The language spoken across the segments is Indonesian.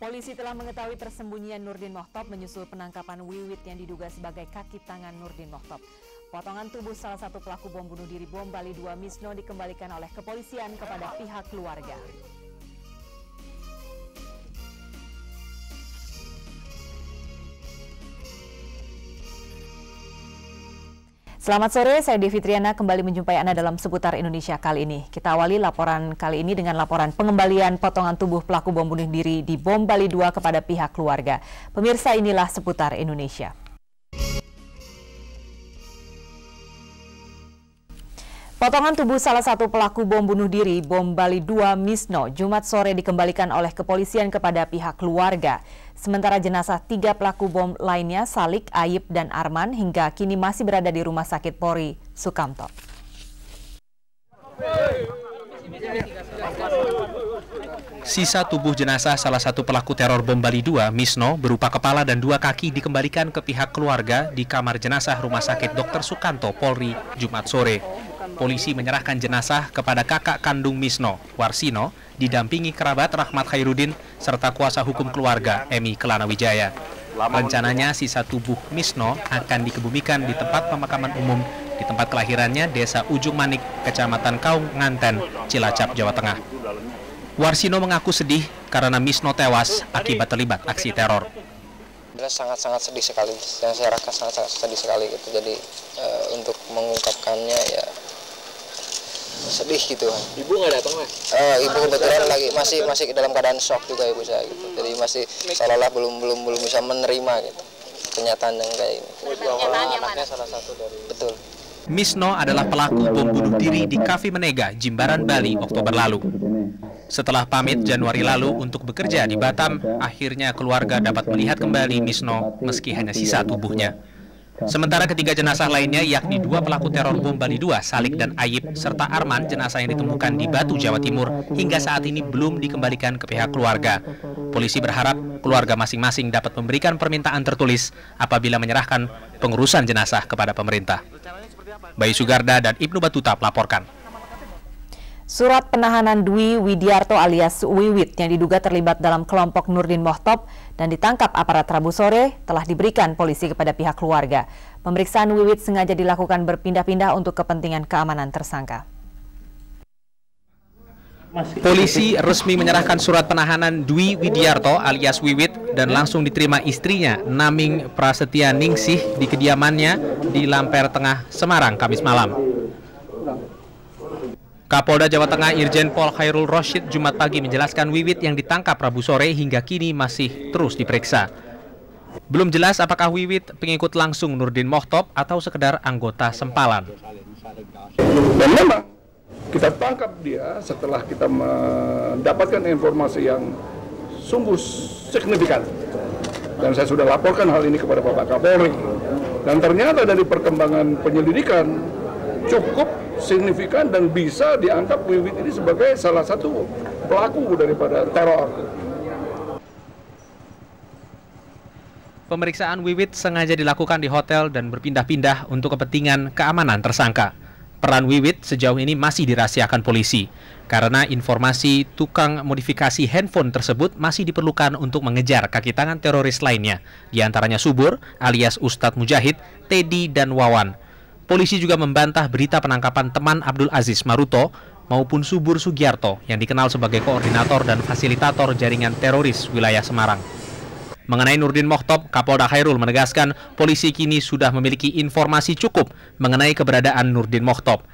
Polisi telah mengetahui persembunyian Nurdin Mohtop menyusul penangkapan Wiwit yang diduga sebagai kaki tangan Nurdin Mohtop. Potongan tubuh salah satu pelaku bom bunuh diri bom Bali 2 Misno dikembalikan oleh kepolisian kepada pihak keluarga. Selamat sore, saya Devi Triana kembali menjumpai Anda dalam Seputar Indonesia kali ini. Kita awali laporan kali ini dengan laporan pengembalian potongan tubuh pelaku bom bunuh diri di bom Bali 2 kepada pihak keluarga. Pemirsa, inilah Seputar Indonesia. Potongan tubuh salah satu pelaku bom bunuh diri bom Bali 2 Misno Jumat sore dikembalikan oleh kepolisian kepada pihak keluarga. Sementara jenazah 3 pelaku bom lainnya, Salik, Ayib, dan Arman, hingga kini masih berada di Rumah Sakit Polri Sukamto. Sisa tubuh jenazah salah satu pelaku teror bom Bali 2, Misno, berupa kepala dan 2 kaki dikembalikan ke pihak keluarga di kamar jenazah Rumah Sakit Dr. Sukanto, Polri, Jumat sore. Polisi menyerahkan jenazah kepada kakak kandung Misno, Warsino, didampingi kerabat Rahmat Khairuddin, serta kuasa hukum keluarga, Emi Kelana Wijaya. Rencananya sisa tubuh Misno akan dikebumikan di tempat pemakaman umum di tempat kelahirannya, Desa Ujung Manik, Kecamatan Kaung, Nganten, Cilacap, Jawa Tengah. Warsino mengaku sedih karena Misno tewas akibat terlibat aksi teror. Sangat-sangat sedih sekali, dan saya rasa sangat sedih sekali gitu. Jadi untuk mengungkapkannya ya sedih gitu. Ibu nggak datang, Mas? Ibu kebetulan lagi masih dalam keadaan shock juga ibu saya gitu. Jadi masih seolah-olah belum bisa menerima gitu kenyataan yang kayak ini. Anaknya salah satu dari. Betul. Misno adalah pelaku bom bunuh diri di Cafe Menega, Jimbaran, Bali, Oktober lalu. Setelah pamit Januari lalu untuk bekerja di Batam, akhirnya keluarga dapat melihat kembali Misno meski hanya sisa tubuhnya. Sementara ketiga jenazah lainnya, yakni 2 pelaku teror bom Bali 2, Salik dan Ayib, serta Arman, jenazah yang ditemukan di Batu, Jawa Timur, hingga saat ini belum dikembalikan ke pihak keluarga. Polisi berharap keluarga masing-masing dapat memberikan permintaan tertulis apabila menyerahkan pengurusan jenazah kepada pemerintah. Bayu Sugarda dan Ibnu Batuta melaporkan. Surat penahanan Dwi Widiarto alias Wiwit yang diduga terlibat dalam kelompok Nurdin Mohtop dan ditangkap aparat Rabu sore telah diberikan polisi kepada pihak keluarga. Pemeriksaan Wiwit sengaja dilakukan berpindah-pindah untuk kepentingan keamanan tersangka. Polisi resmi menyerahkan surat penahanan Dwi Widiarto alias Wiwit dan langsung diterima istrinya Naming Prasetya Ningsih di kediamannya di Lamper Tengah, Semarang, Kamis malam. Kapolda Jawa Tengah Irjen Pol Khairul Rosyid Jumat pagi menjelaskan Wiwit yang ditangkap Rabu sore hingga kini masih terus diperiksa. Belum jelas apakah Wiwit pengikut langsung Nurdin Mohtop atau sekedar anggota sempalan. Dan memang kita tangkap dia setelah kita mendapatkan informasi yang sungguh signifikan. Dan saya sudah laporkan hal ini kepada Bapak Kapolri. Dan ternyata dari perkembangan penyelidikan cukup signifikan dan bisa dianggap Wiwit ini sebagai salah satu pelaku daripada teror. Pemeriksaan Wiwit sengaja dilakukan di hotel dan berpindah-pindah untuk kepentingan keamanan tersangka. Peran Wiwit sejauh ini masih dirahasiakan polisi karena informasi tukang modifikasi handphone tersebut masih diperlukan untuk mengejar kaki tangan teroris lainnya, diantaranya Subur alias Ustadz Mujahid, Teddy, dan Wawan. Polisi juga membantah berita penangkapan teman Abdul Aziz Maruto maupun Subur Sugiarto yang dikenal sebagai koordinator dan fasilitator jaringan teroris wilayah Semarang. Mengenai Nurdin Mohtop, Kapolda Khairul menegaskan polisi kini sudah memiliki informasi cukup mengenai keberadaan Nurdin Mohtop.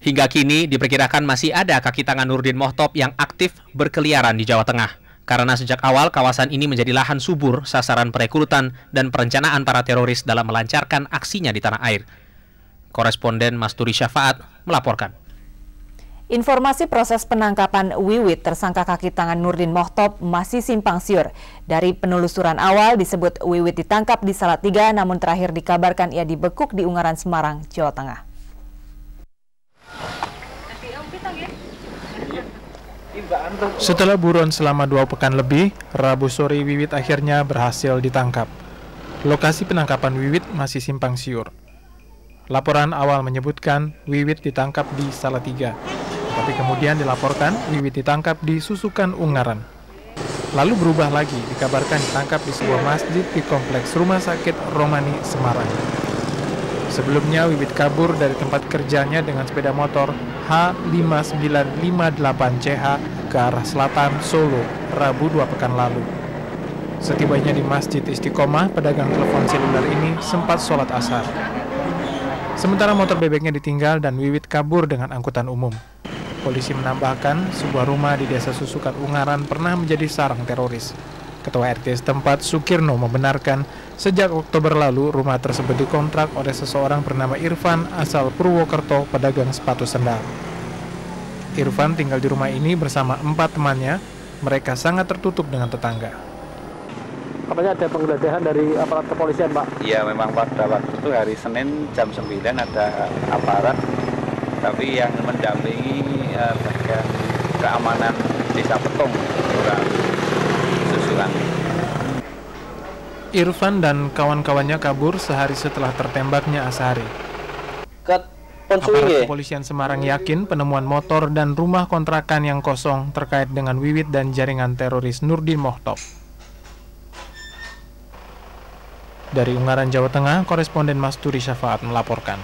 Hingga kini diperkirakan masih ada kaki tangan Nurdin Mohtop yang aktif berkeliaran di Jawa Tengah. Karena sejak awal kawasan ini menjadi lahan subur sasaran perekrutan dan perencanaan para teroris dalam melancarkan aksinya di tanah air. Koresponden Masturi Syafaat melaporkan. Informasi proses penangkapan Wiwit tersangka kaki tangan Nurdin Mohtop masih simpang siur. Dari penelusuran awal disebut Wiwit ditangkap di Salatiga, namun terakhir dikabarkan ia dibekuk di Ungaran, Semarang, Jawa Tengah. Setelah buron selama 2 pekan lebih, Rabu sore Wiwit akhirnya berhasil ditangkap. Lokasi penangkapan Wiwit masih simpang siur. Laporan awal menyebutkan Wiwit ditangkap di Salatiga, tapi kemudian dilaporkan Wiwit ditangkap di Susukan, Ungaran. lalu berubah lagi, dikabarkan ditangkap di sebuah masjid di kompleks Rumah Sakit Romani, Semarang. Sebelumnya, Wiwit kabur dari tempat kerjanya dengan sepeda motor H5958CH ke arah selatan Solo, Rabu 2 pekan lalu. Setibanya di Masjid Istiqomah, pedagang telepon seluler ini sempat sholat asar. Sementara motor bebeknya ditinggal dan Wiwit kabur dengan angkutan umum. Polisi menambahkan, sebuah rumah di Desa Susukan Ungaran pernah menjadi sarang teroris. Ketua RT setempat, Sukirno, membenarkan sejak Oktober lalu rumah tersebut dikontrak oleh seseorang bernama Irfan asal Purwokerto, pedagang sepatu sendal. Irfan tinggal di rumah ini bersama 4 temannya. Mereka sangat tertutup dengan tetangga. Katanya ada penggeledahan dari aparat kepolisian, Pak? Iya, memang pada waktu itu hari Senin jam 9 ada aparat, tapi yang mendampingi bagian keamanan Desa Petung, Kelurahan Susukan. Irfan dan kawan-kawannya kabur sehari setelah tertembaknya Ashari. Aparat kepolisian Semarang yakin penemuan motor dan rumah kontrakan yang kosong terkait dengan Wiwit dan jaringan teroris Nurdin Mohtop. Dari Ungaran, Jawa Tengah, koresponden Masturi Syafaat melaporkan.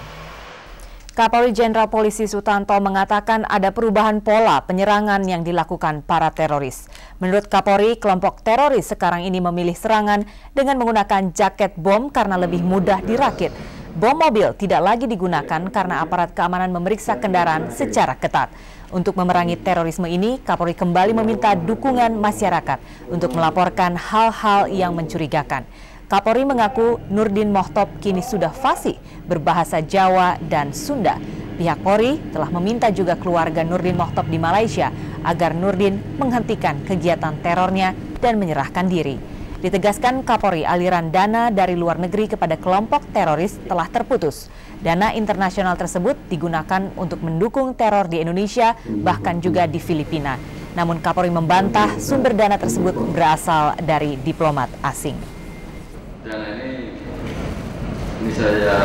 Kapolri Jenderal Polisi Sutanto mengatakan ada perubahan pola penyerangan yang dilakukan para teroris. Menurut Kapolri, kelompok teroris sekarang ini memilih serangan dengan menggunakan jaket bom karena lebih mudah dirakit. Bom mobil tidak lagi digunakan karena aparat keamanan memeriksa kendaraan secara ketat. Untuk memerangi terorisme ini, Kapolri kembali meminta dukungan masyarakat untuk melaporkan hal-hal yang mencurigakan. Kapolri mengaku Nurdin Mohtop kini sudah fasih berbahasa Jawa dan Sunda. Pihak Polri telah meminta juga keluarga Nurdin Mohtop di Malaysia agar Nurdin menghentikan kegiatan terornya dan menyerahkan diri. Ditegaskan Kapolri, aliran dana dari luar negeri kepada kelompok teroris telah terputus. Dana internasional tersebut digunakan untuk mendukung teror di Indonesia, bahkan juga di Filipina. Namun Kapolri membantah sumber dana tersebut berasal dari diplomat asing. Dana ini saya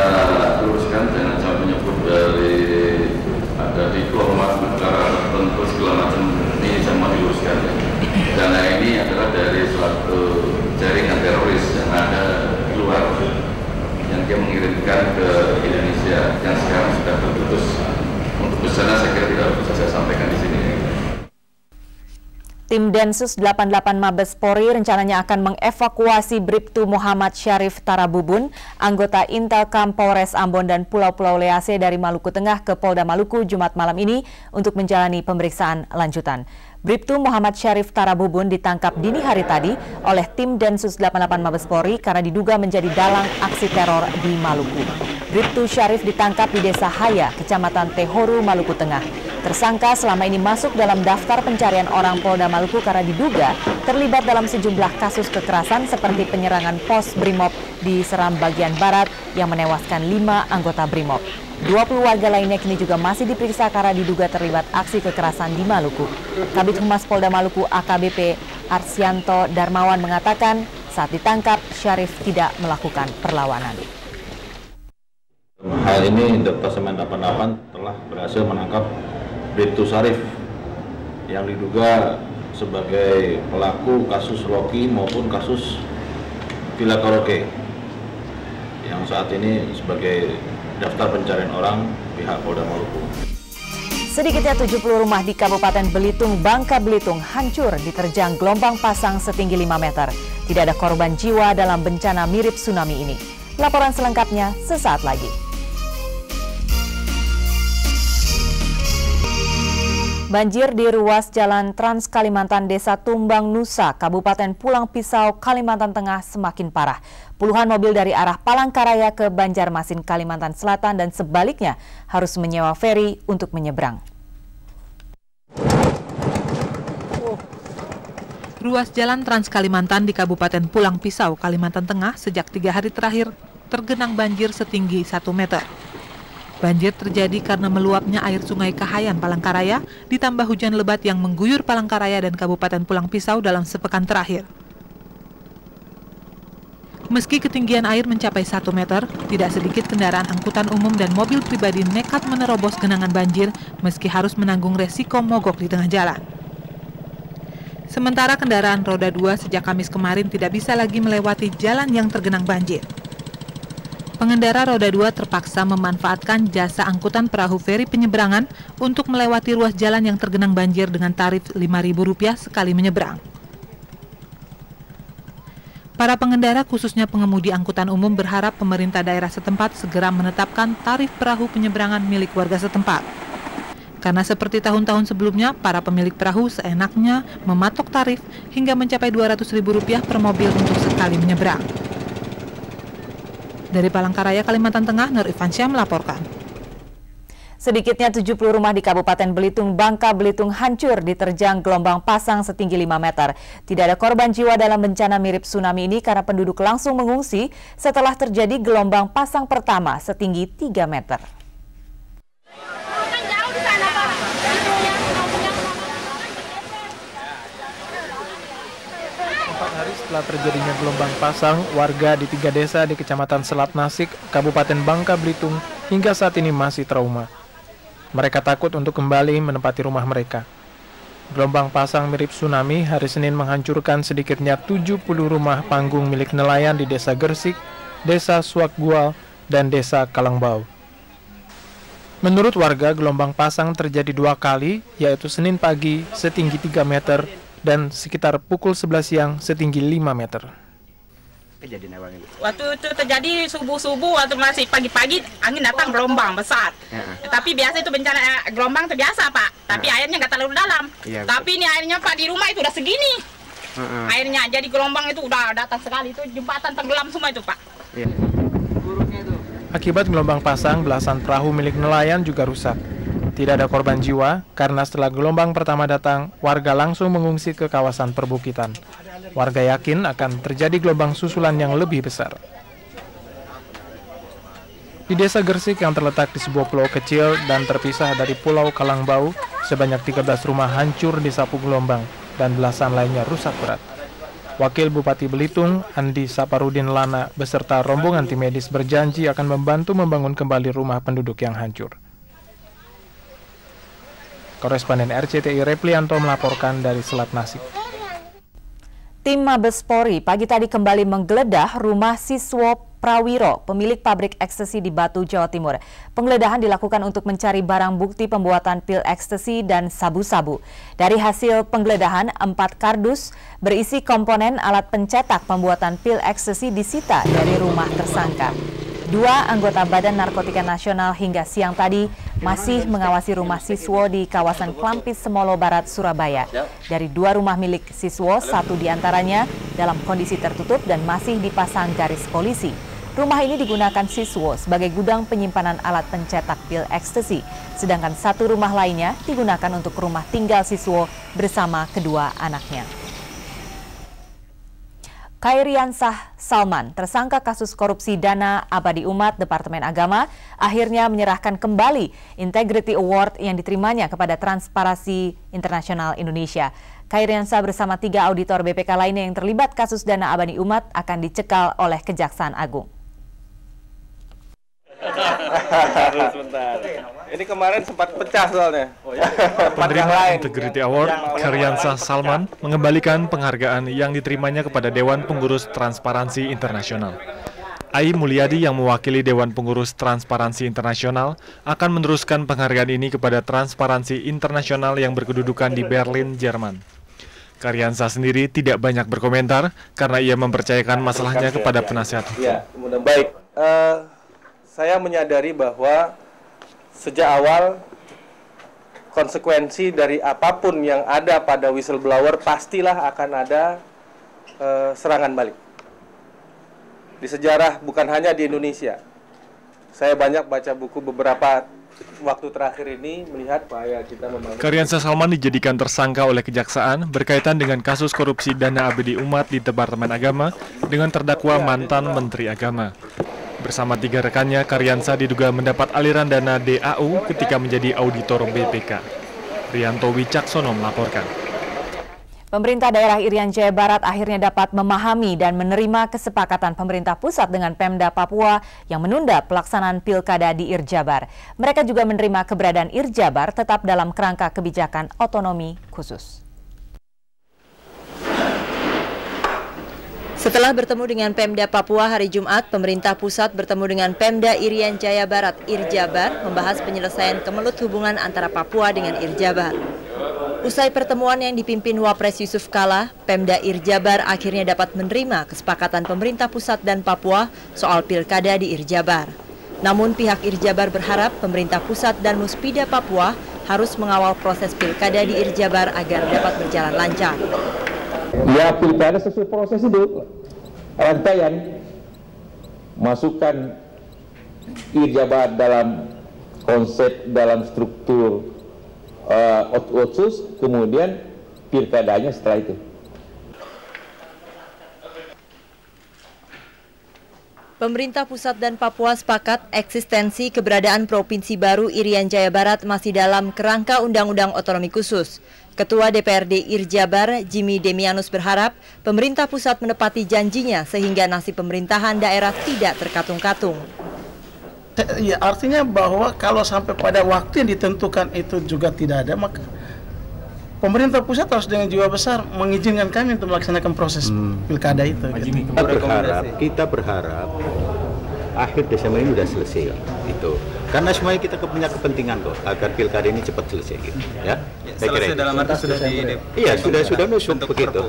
luruskan, jangan sampai menyebut dari ada diplomat negara tertentu segala macam, ini saya mau diluruskan. Dana ini adalah dari suatu jaringan teroris yang ada di luar, yang dia mengirimkan ke Indonesia, yang sekarang sudah terputus. Untuk besarnya saya kira tidak bisa saya sampaikan di sini. Tim Densus 88 Mabes Polri rencananya akan mengevakuasi Bribtu Muhammad Syarif Tarabubun, anggota Intelkam Polres Ambon dan Pulau-Pulau Lease dari Maluku Tengah ke Polda Maluku Jumat malam ini untuk menjalani pemeriksaan lanjutan. Bribtu Muhammad Syarif Tarabubun ditangkap dini hari tadi oleh tim Densus 88 Mabes Polri karena diduga menjadi dalang aksi teror di Maluku. Bribtu Syarif ditangkap di Desa Haya, Kecamatan Tehoru, Maluku Tengah. Tersangka selama ini masuk dalam daftar pencarian orang Polda Maluku karena diduga terlibat dalam sejumlah kasus kekerasan seperti penyerangan pos Brimob di Seram bagian barat yang menewaskan 5 anggota Brimob. 20 warga lainnya kini juga masih diperiksa karena diduga terlibat aksi kekerasan di Maluku. Kabid Humas Polda Maluku AKBP Arsyanto Darmawan mengatakan saat ditangkap Syarif tidak melakukan perlawanan. Hal ini Detasemen 88 telah berhasil menangkap Bribtu Syarif yang diduga sebagai pelaku kasus Loki maupun kasus Villa Karaoke yang saat ini sebagai daftar pencarian orang pihak Polda Maluku. Sedikitnya 70 rumah di Kabupaten Belitung, Bangka Belitung hancur diterjang gelombang pasang setinggi 5 meter. Tidak ada korban jiwa dalam bencana mirip tsunami ini. Laporan selengkapnya sesaat lagi. Banjir di ruas jalan Trans Kalimantan Desa Tumbang Nusa, Kabupaten Pulang Pisau, Kalimantan Tengah semakin parah. Puluhan mobil dari arah Palangkaraya ke Banjarmasin, Kalimantan Selatan dan sebaliknya harus menyewa feri untuk menyeberang. Ruas jalan Trans Kalimantan di Kabupaten Pulang Pisau, Kalimantan Tengah sejak 3 hari terakhir tergenang banjir setinggi 1 meter. Banjir terjadi karena meluapnya air sungai Kahayan Palangkaraya ditambah hujan lebat yang mengguyur Palangkaraya dan Kabupaten Pulang Pisau dalam sepekan terakhir. Meski ketinggian air mencapai 1 meter, tidak sedikit kendaraan angkutan umum dan mobil pribadi nekat menerobos genangan banjir meski harus menanggung resiko mogok di tengah jalan. Sementara kendaraan roda 2 sejak Kamis kemarin tidak bisa lagi melewati jalan yang tergenang banjir. Pengendara roda 2 terpaksa memanfaatkan jasa angkutan perahu feri penyeberangan untuk melewati ruas jalan yang tergenang banjir dengan tarif Rp5.000 sekali menyeberang. Para pengendara khususnya pengemudi angkutan umum berharap pemerintah daerah setempat segera menetapkan tarif perahu penyeberangan milik warga setempat. Karena seperti tahun-tahun sebelumnya, para pemilik perahu seenaknya mematok tarif hingga mencapai Rp200.000 per mobil untuk sekali menyeberang. Dari Palangkaraya, Kalimantan Tengah, Nur Ifansyah melaporkan. Sedikitnya 70 rumah di Kabupaten Belitung, Bangka Belitung hancur diterjang gelombang pasang setinggi 5 meter. Tidak ada korban jiwa dalam bencana mirip tsunami ini karena penduduk langsung mengungsi setelah terjadi gelombang pasang pertama setinggi 3 meter. 4 hari setelah terjadinya gelombang pasang, warga di 3 desa di Kecamatan Selat Nasik, Kabupaten Bangka Belitung hingga saat ini masih trauma. Mereka takut untuk kembali menempati rumah mereka. Gelombang pasang mirip tsunami hari Senin menghancurkan sedikitnya 70 rumah panggung milik nelayan di Desa Gersik, Desa Suakgual, dan Desa Kalangbau. Menurut warga, gelombang pasang terjadi 2 kali, yaitu Senin pagi setinggi 3 meter dan sekitar pukul 11 siang setinggi 5 meter. Kejadian awal itu. Waktu itu terjadi subuh-subuh, waktu masih pagi-pagi angin datang gelombang besar. Tapi biasa itu bencana gelombang itu biasa Pak. Tapi airnya nggak terlalu dalam. Tapi ini airnya Pak di rumah itu udah segini. Airnya jadi gelombang itu udah datang sekali, itu jembatan tenggelam semua itu Pak. Akibat gelombang pasang, belasan perahu milik nelayan juga rusak. Tidak ada korban jiwa karena setelah gelombang pertama datang, warga langsung mengungsi ke kawasan perbukitan. Warga yakin akan terjadi gelombang susulan yang lebih besar. Di Desa Gersik yang terletak di sebuah pulau kecil dan terpisah dari Pulau Kalangbau, sebanyak 13 rumah hancur disapu gelombang dan belasan lainnya rusak berat. Wakil Bupati Belitung, Andi Saparudin Lana, beserta rombongan tim medis berjanji akan membantu membangun kembali rumah penduduk yang hancur. Koresponden RCTI Replianto melaporkan dari Selat Nasik. Tim Mabes Polri pagi tadi kembali menggeledah rumah Siswo Prawiro, pemilik pabrik ekstasi di Batu, Jawa Timur. Penggeledahan dilakukan untuk mencari barang bukti pembuatan pil ekstasi dan sabu-sabu. Dari hasil penggeledahan, 4 kardus berisi komponen alat pencetak pembuatan pil ekstasi disita dari rumah tersangka. 2 anggota Badan Narkotika Nasional hingga siang tadi masih mengawasi rumah Siswo di kawasan Klampis, Semolo Barat, Surabaya. Dari 2 rumah milik Siswo, 1 diantaranya dalam kondisi tertutup dan masih dipasang garis polisi. Rumah ini digunakan Siswo sebagai gudang penyimpanan alat pencetak pil ekstasi, sedangkan 1 rumah lainnya digunakan untuk rumah tinggal Siswo bersama kedua anaknya. Khairiansah Salman, tersangka kasus korupsi dana abadi umat Departemen Agama, akhirnya menyerahkan kembali Integrity Award yang diterimanya kepada Transparansi Internasional Indonesia. Khairiansah bersama 3 auditor BPK lainnya yang terlibat kasus dana abadi umat akan dicekal oleh Kejaksaan Agung. Sebentar. Ini kemarin sempat pecah soalnya. Penerima Integrity Award, Khairiansah Salman, mengembalikan penghargaan yang diterimanya kepada Dewan Pengurus Transparansi Internasional. Ai Mulyadi yang mewakili Dewan Pengurus Transparansi Internasional akan meneruskan penghargaan ini kepada Transparansi Internasional yang berkedudukan di Berlin, Jerman. Khairiansah sendiri tidak banyak berkomentar karena ia mempercayakan masalahnya kepada penasihat hukum. Ya, kemudian baik. Saya menyadari bahwa sejak awal konsekuensi dari apapun yang ada pada whistleblower pastilah akan ada serangan balik. Di sejarah bukan hanya di Indonesia. Saya banyak baca buku beberapa waktu terakhir ini melihat bahaya kita membangun. Khairiansah Salman dijadikan tersangka oleh Kejaksaan berkaitan dengan kasus korupsi dana abadi umat di Departemen Agama dengan terdakwa mantan Menteri Agama. Bersama 3 rekannya, Khairiansah diduga mendapat aliran dana DAU ketika menjadi auditor BPK. Rianto Wicaksono melaporkan. Pemerintah daerah Irian Jaya Barat akhirnya dapat memahami dan menerima kesepakatan pemerintah pusat dengan Pemda Papua yang menunda pelaksanaan pilkada di Irjabar. Mereka juga menerima keberadaan Irjabar tetap dalam kerangka kebijakan otonomi khusus. Setelah bertemu dengan Pemda Papua hari Jumat, pemerintah pusat bertemu dengan Pemda Irian Jaya Barat Irjabar membahas penyelesaian kemelut hubungan antara Papua dengan Irjabar. Usai pertemuan yang dipimpin Wapres Yusuf Kala, Pemda Irjabar akhirnya dapat menerima kesepakatan pemerintah pusat dan Papua soal pilkada di Irjabar. Namun pihak Irjabar berharap pemerintah pusat dan Muspida Papua harus mengawal proses pilkada di Irjabar agar dapat berjalan lancar. Ya, pilkada sesuai proses itu, rangkaian, masukkan Irjabar dalam konsep, dalam struktur otsus, kemudian pilkadanya setelah itu. Pemerintah pusat dan Papua sepakat eksistensi keberadaan Provinsi baru Irian Jaya Barat masih dalam kerangka Undang-Undang Otonomi Khusus. Ketua DPRD Irjabar, Jimmy Demianus berharap pemerintah pusat menepati janjinya sehingga nasib pemerintahan daerah tidak terkatung-katung. Ya, artinya bahwa kalau sampai pada waktu yang ditentukan itu juga tidak ada, maka pemerintah pusat harus dengan jiwa besar mengizinkan kami untuk melaksanakan proses pilkada itu. Gitu. Kita berharap akhir Desember ini sudah selesai itu. Karena semuanya kita punya kepentingan kok agar pilkada ini cepat selesai gitu, ya. Selesai dalam arti sudah di Iya, sudah nusuk begitu.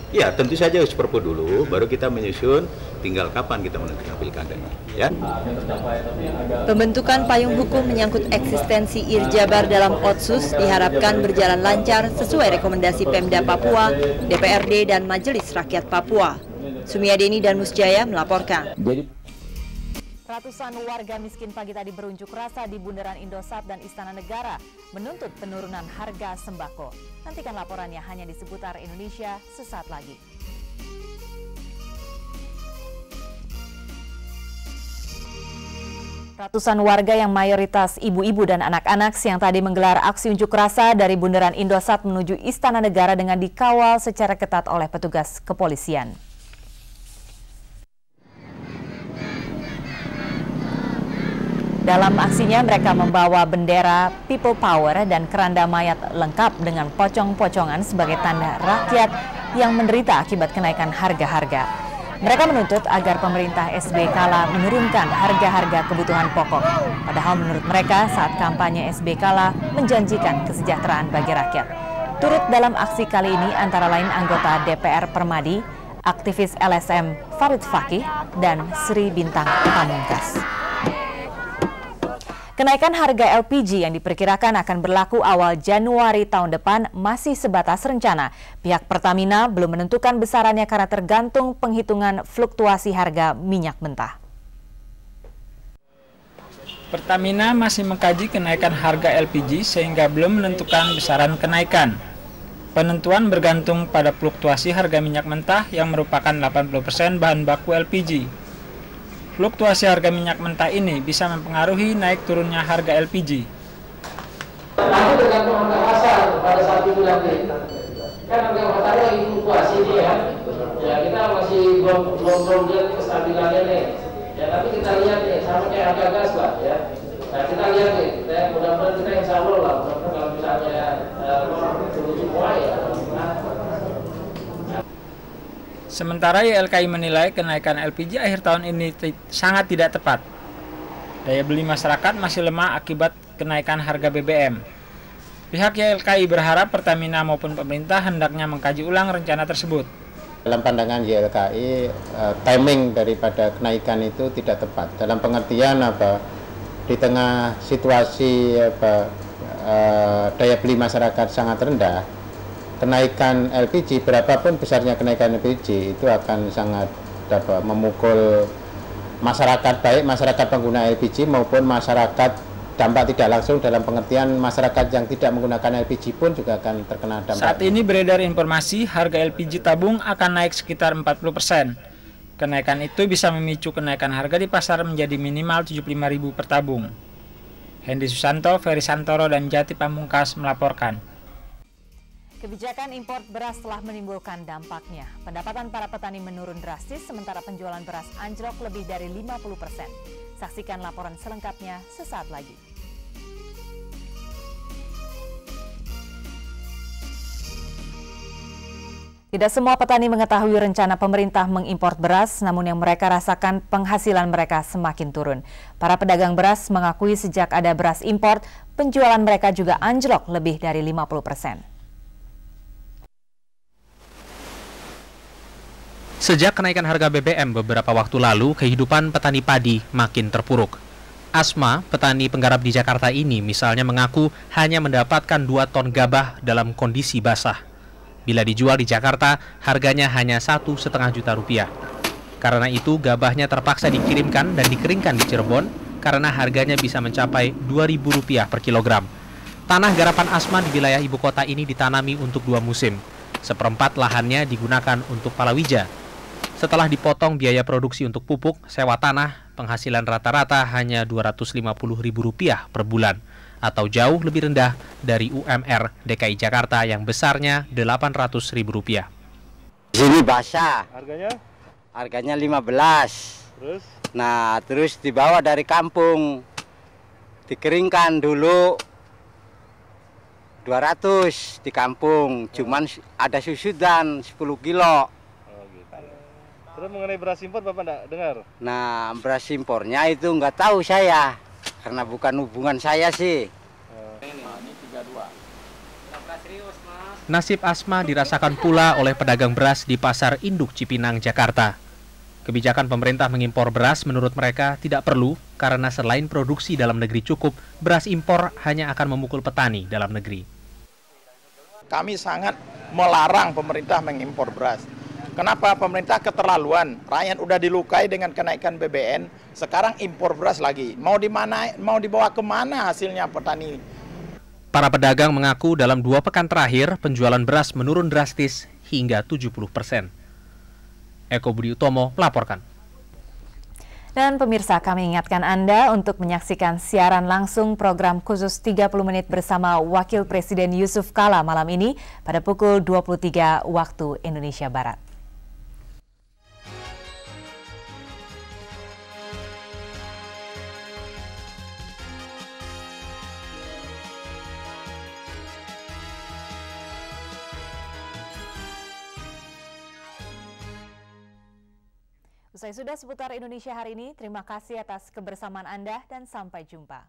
Ya, tentu saja harus perpu dulu, baru kita menyusun tinggal kapan kita menentukan pilkadanya, ya. Pembentukan payung hukum menyangkut eksistensi Irjabar dalam Otsus diharapkan berjalan lancar sesuai rekomendasi Pemda Papua, DPRD, dan Majelis Rakyat Papua. Sumiadeni dan Musjaya melaporkan. Ratusan warga miskin pagi tadi berunjuk rasa di Bundaran Indosat dan Istana Negara menuntut penurunan harga sembako. Nantikan laporannya hanya di Seputar Indonesia sesaat lagi. Ratusan warga yang mayoritas ibu-ibu dan anak-anak siang tadi menggelar aksi unjuk rasa dari Bundaran Indosat menuju Istana Negara dengan dikawal secara ketat oleh petugas kepolisian. Dalam aksinya mereka membawa bendera People Power dan keranda mayat lengkap dengan pocong-pocongan sebagai tanda rakyat yang menderita akibat kenaikan harga-harga. Mereka menuntut agar pemerintah SB Kala menurunkan harga-harga kebutuhan pokok. Padahal menurut mereka saat kampanye SB Kala menjanjikan kesejahteraan bagi rakyat. Turut dalam aksi kali ini antara lain anggota DPR Permadi, aktivis LSM Farid Fakih, dan Sri Bintang Pamungkas. Kenaikan harga LPG yang diperkirakan akan berlaku awal Januari tahun depan masih sebatas rencana. Pihak Pertamina belum menentukan besarannya karena tergantung penghitungan fluktuasi harga minyak mentah. Pertamina masih mengkaji kenaikan harga LPG sehingga belum menentukan besaran kenaikan. Penentuan bergantung pada fluktuasi harga minyak mentah yang merupakan 80% bahan baku LPG. Fluktuasi harga minyak mentah ini bisa mempengaruhi naik turunnya harga LPG. Nanti tergantung harga pasar pada saat itu nanti. Kan harga pasar lagi fluktuasi nih ya. Ya kita masih belum lihat kestabilannya nih. Ya tapi kita lihat nih sama kayak harga gas lah ya. Nah kita lihat nih, mudah-mudahan kita insya Allah lah. Mudah-mudahan kalau misalnya turun semua ya. Sementara YLKI menilai kenaikan LPG akhir tahun ini sangat tidak tepat. Daya beli masyarakat masih lemah akibat kenaikan harga BBM. Pihak YLKI berharap Pertamina maupun pemerintah hendaknya mengkaji ulang rencana tersebut. Dalam pandangan YLKI, timing daripada kenaikan itu tidak tepat. Dalam pengertian di tengah situasi daya beli masyarakat sangat rendah, kenaikan LPG, berapapun besarnya kenaikan LPG itu akan sangat memukul masyarakat, baik masyarakat pengguna LPG maupun masyarakat dampak tidak langsung dalam pengertian masyarakat yang tidak menggunakan LPG pun juga akan terkena dampak. Saat ini beredar informasi harga LPG tabung akan naik sekitar 40%. Kenaikan itu bisa memicu kenaikan harga di pasar menjadi minimal 75.000 per tabung. Hendy Susanto, Ferry Santoro, dan Jati Pamungkas melaporkan. Kebijakan impor beras telah menimbulkan dampaknya. Pendapatan para petani menurun drastis sementara penjualan beras anjlok lebih dari 50%. Saksikan laporan selengkapnya sesaat lagi. Tidak semua petani mengetahui rencana pemerintah mengimpor beras, namun yang mereka rasakan penghasilan mereka semakin turun. Para pedagang beras mengakui sejak ada beras impor, penjualan mereka juga anjlok lebih dari 50%. Sejak kenaikan harga BBM beberapa waktu lalu, kehidupan petani padi makin terpuruk. Asma, petani penggarap di Jakarta ini misalnya mengaku hanya mendapatkan 2 ton gabah dalam kondisi basah. Bila dijual di Jakarta, harganya hanya 1,5 juta rupiah. Karena itu, gabahnya terpaksa dikirimkan dan dikeringkan di Cirebon karena harganya bisa mencapai Rp2.000 per kilogram. Tanah garapan Asma di wilayah ibu kota ini ditanami untuk 2 musim. Seperempat lahannya digunakan untuk palawija. Setelah dipotong biaya produksi untuk pupuk, sewa tanah, penghasilan rata-rata hanya Rp250.000 per bulan, atau jauh lebih rendah dari UMR DKI Jakarta yang besarnya Rp800.000. Di sini basah. Harganya? Harganya 15. Terus? Nah, terus dibawa dari kampung. Dikeringkan dulu 200 di kampung. Cuman ada susudan 10 kilo. Oh, gitu. Terus mengenai beras impor Bapak enggak dengar? Nah, beras impornya itu nggak tahu saya. Karena bukan hubungan saya sih. Nasib Asma dirasakan pula oleh pedagang beras di Pasar Induk Cipinang, Jakarta. Kebijakan pemerintah mengimpor beras menurut mereka tidak perlu karena selain produksi dalam negeri cukup, beras impor hanya akan memukul petani dalam negeri. Kami sangat melarang pemerintah mengimpor beras. Kenapa? Pemerintah keterlaluan. Rakyat udah dilukai dengan kenaikan BBM, sekarang impor beras lagi. Mau dibawa kemana hasilnya petani? Para pedagang mengaku dalam 2 pekan terakhir penjualan beras menurun drastis hingga 70%. Eko Budi Utomo melaporkan. Dan pemirsa, kami ingatkan Anda untuk menyaksikan siaran langsung program khusus 30 menit bersama Wakil Presiden Yusuf Kala malam ini pada pukul 23 waktu Indonesia Barat. Usai sudah seputar Indonesia hari ini, terima kasih atas kebersamaan Anda dan sampai jumpa.